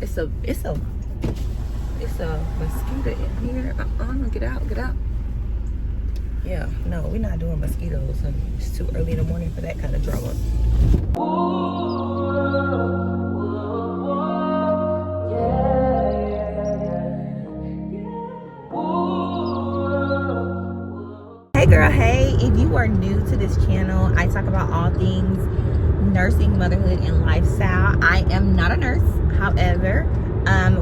It's a mosquito in here. Get out. Yeah, no, we're not doing mosquitoes. It's too early in the morning for that kind of drama. Hey girl, hey, if you are new to this channel, I talk about all things nursing, motherhood, and lifestyle. I am not a nurse. However,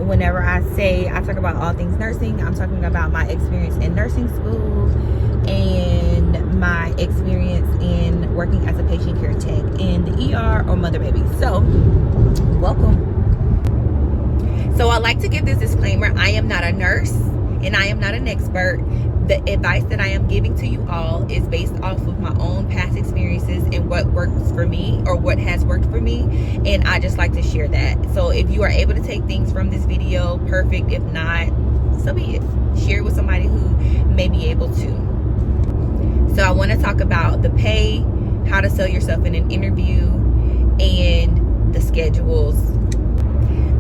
whenever I say I talk about all things nursing, I'm talking about my experience in nursing school and my experience in working as a patient care tech in the ER or mother baby. So, welcome. So I like to give this disclaimer. I am not a nurse and I am not an expert. The advice that I am giving to you all is based off of my own past experiences and what works for me or what has worked for me, and I just like to share that. So if you are able to take things from this video, perfect. If not, so be it. Share it with somebody who may be able to. So I want to talk about the pay, how to sell yourself in an interview, and the schedules.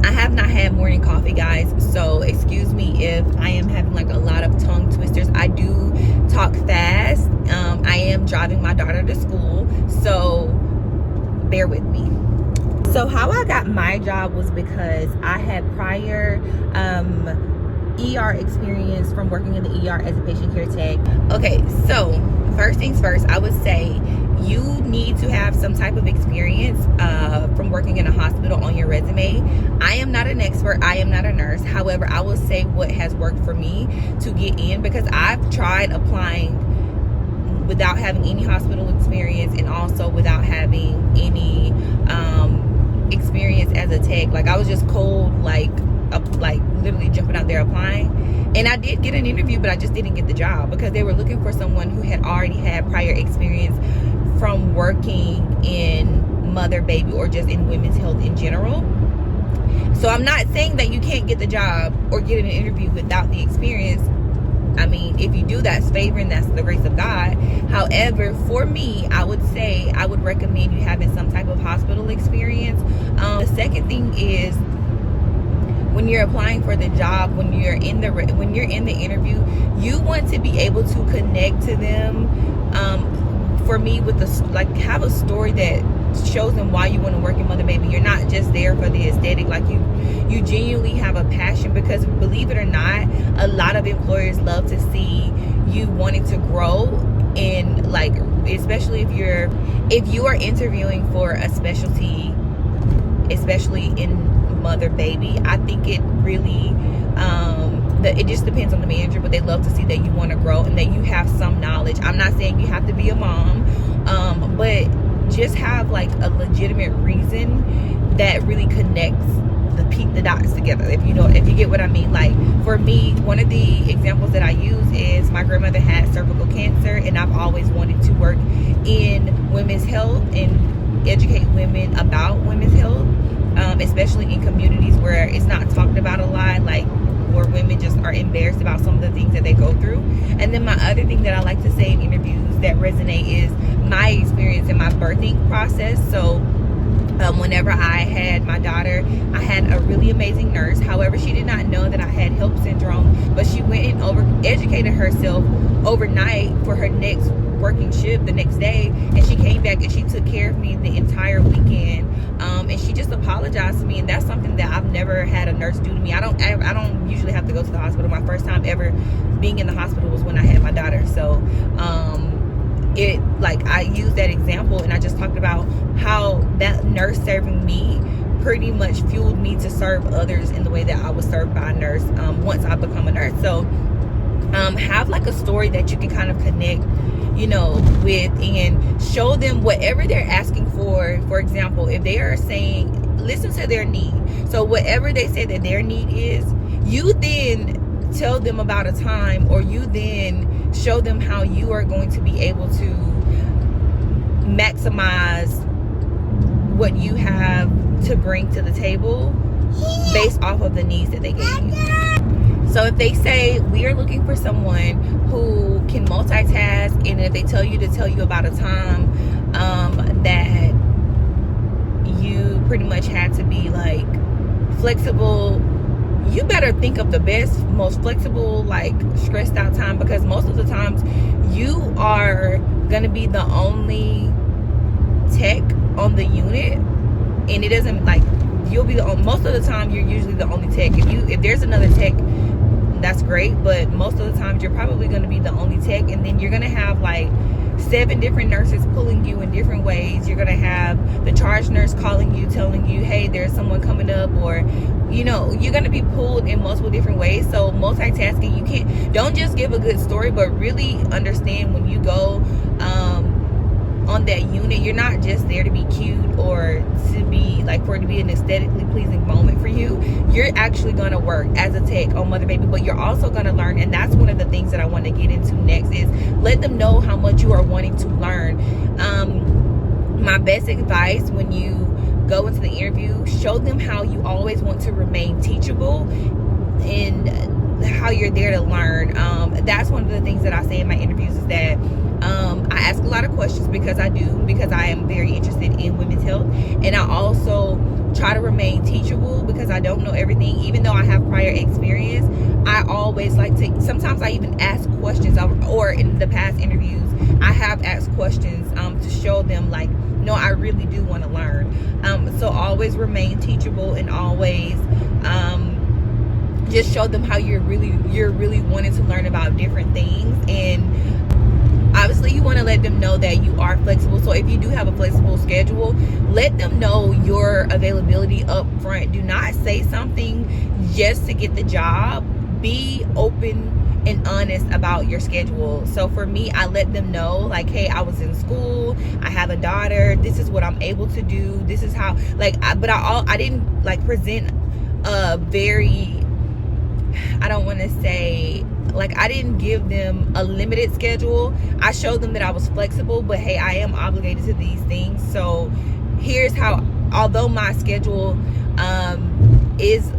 I have not had morning coffee, guys, so excuse me if I am having like a lot of tongue twisters. I do talk fast. I am driving my daughter to school, so bear with me. So how I got my job was because I had prior ER experience from working in the ER as a patient care tech. Okay, so first things first, I would say you need to have some type of experience from working in a hospital on your resume. I am not an expert. I am not a nurse. However, I will say what has worked for me to get in, because I've tried applying without having any hospital experience and also without having any experience as a tech. Like, I was just cold, like literally jumping out there applying. And I did get an interview, but I just didn't get the job because they were looking for someone who had already had prior experience from working in mother baby or just in women's health in general. So I'm not saying that you can't get the job or get an interview without the experience. I mean, if you do, that's favor and that's the grace of God. However, for me, I would say I would recommend you having some type of hospital experience. The second thing is, when you're applying for the job, when you're in the interview, you want to be able to connect to them. For me, with have a story that shows them why you want to work in mother baby. You're not just there for the aesthetic. Like, you genuinely have a passion, because believe it or not, a lot of employers love to see you wanting to grow in, like, especially if you are interviewing for a specialty, especially in mother baby. I think it really it just depends on the manager, but they love to see that you want to grow and that you have some knowledge. I'm not saying you have to be a mom, but just have like a legitimate reason that really connects the dots together, if you get what I mean. Like, for me, one of the examples that I use is my grandmother had cervical cancer, and I've always wanted to work in women's health and educate women about women's health, especially in communities where it's not talked about a lot, like where women just are embarrassed about some of the things that they go through. And then my other thing that I like to say in interviews that resonate is my experience in my birthing process. So whenever I had my daughter, I had a really amazing nurse. However, she did not know that I had HELLP syndrome, but she went and educated herself overnight for her next working shift the next day, and she came back and she took care of me the entire weekend. And she just apologized to me, and that's something that I've never had a nurse do to me. I don't usually have to go to the hospital. My first time ever being in the hospital was when I had my daughter. So I used that example, and I just talked about how that nurse serving me pretty much fueled me to serve others in the way that I was served by a nurse once I become a nurse. So have like a story that you can kind of connect with, and show them whatever they're asking for. For example, if they are saying, listen to their need. So whatever they say that their need is, you then tell them about a time, or you then show them how you are going to be able to maximize what you have to bring to the table based off of the needs that they gave you. So if they say, we are looking for someone who can multitask, and if they tell you about a time that you pretty much had to be like flexible, you better think of the best, most flexible, like stressed out time, because most of the times you are gonna be the only tech on the unit, and it doesn't, like, you'll be the only, most of the time you're usually the only tech. If there's another tech, that's great, but most of the times you're probably going to be the only tech, and then you're going to have like 7 different nurses pulling you in different ways. You're going to have the charge nurse calling you, telling you, hey, there's someone coming up, or you know, you're going to be pulled in multiple different ways. So multitasking, don't just give a good story, but really understand when you go on that unit, you're not just there to be cute or to be like, for it to be an aesthetically pleasing moment for you. You're actually going to work as a tech on Mother Baby, but you're also going to learn. And that's one of the things that I want to get into next, is let them know how much you are wanting to learn. My best advice when you go into the interview, show them how you always want to remain teachable and how you're there to learn. That's one of the things that I say in my interviews, is that I ask a lot of questions because I am very interested in women's health, and I also try to remain teachable because I don't know everything. Even though I have prior experience, I always like to, sometimes I even ask questions, or in the past interviews I have asked questions to show them, like, no, I really do want to learn. So always remain teachable, and always just show them how you're really wanting to learn about different things. And obviously you want to let them know that you are flexible. So if you do have a flexible schedule, let them know your availability up front. Do not say something just to get the job. Be open and honest about your schedule. So for me, I let them know, like, hey, I was in school, I have a daughter, this is what I'm able to do, this is how, like, I didn't like present a very, I don't want to say, like, I didn't give them a limited schedule. I showed them that I was flexible, but hey, I am obligated to these things. So here's how, although my schedule is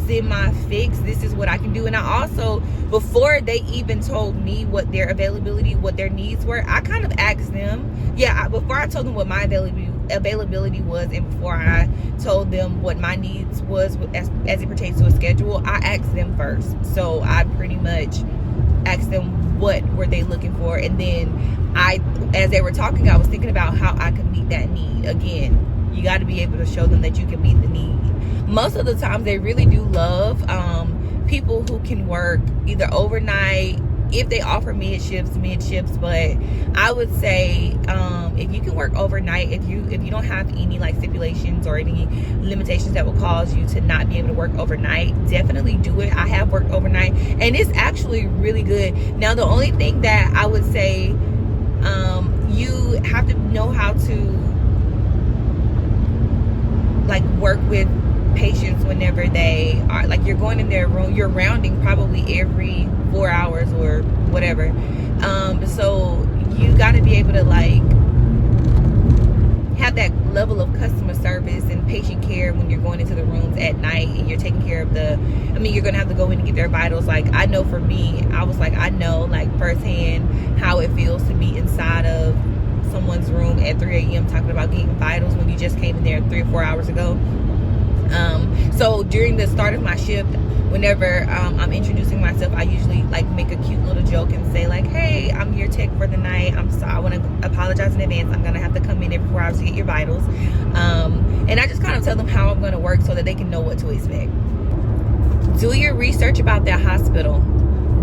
semi-fixed, this is what I can do. And I also, before they even told me what their availability, what their needs were, I kind of asked them, before I told them what my availability was, and before I told them what my needs was as it pertains to a schedule, I asked them first. So I pretty much asked them what were they looking for, and then as they were talking, I was thinking about how I could meet that need. Again, you got to be able to show them that you can meet the need. Most of the time they really do love people who can work either overnight, if they offer mid shifts, but I would say if you can work overnight, if you don't have any like stipulations or any limitations that will cause you to not be able to work overnight, definitely do it. I have worked overnight, and it's actually really good. Now the only thing that I would say, you have to know how to like work with patients whenever they are, like, you're going in their room, you're rounding probably every 4 hours or whatever, so you got to be able to like have that level of customer service and patient care when you're going into the rooms at night and you're taking care of you're gonna have to go in and get their vitals. Like, I know for me, I was like, I know like firsthand how it feels to be inside of someone's room at 3 a.m. talking about getting vitals when you just came in there 3 or 4 hours ago. So during the start of my shift, whenever I'm introducing myself, I usually like make a cute little joke and say like, hey, I'm your tech for the night, I'm sorry, I want to apologize in advance, I'm gonna have to come in every 4 hours to get your vitals, and I just kind of tell them how I'm going to work so that they can know what to expect. Do your research about that hospital.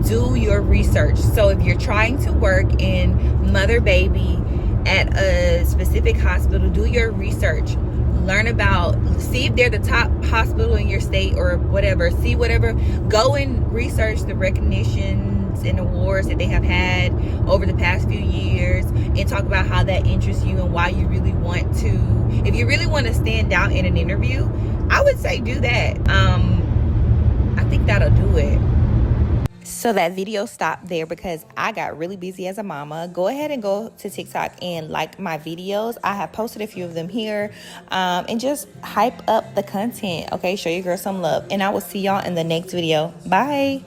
Do your research. So if you're trying to work in Mother Baby at a specific hospital, do your research. Learn about, see if they're the top hospital in your state or whatever. See whatever. Go and research the recognitions and awards that they have had over the past few years, and talk about how that interests you and why you really want to. If you really want to stand out in an interview, I would say do that. I think that'll do it. So that video stopped there because I got really busy as a mama. Go ahead and go to TikTok and like my videos. I have posted a few of them here, and just hype up the content. Okay, show your girl some love, and I will see y'all in the next video. Bye.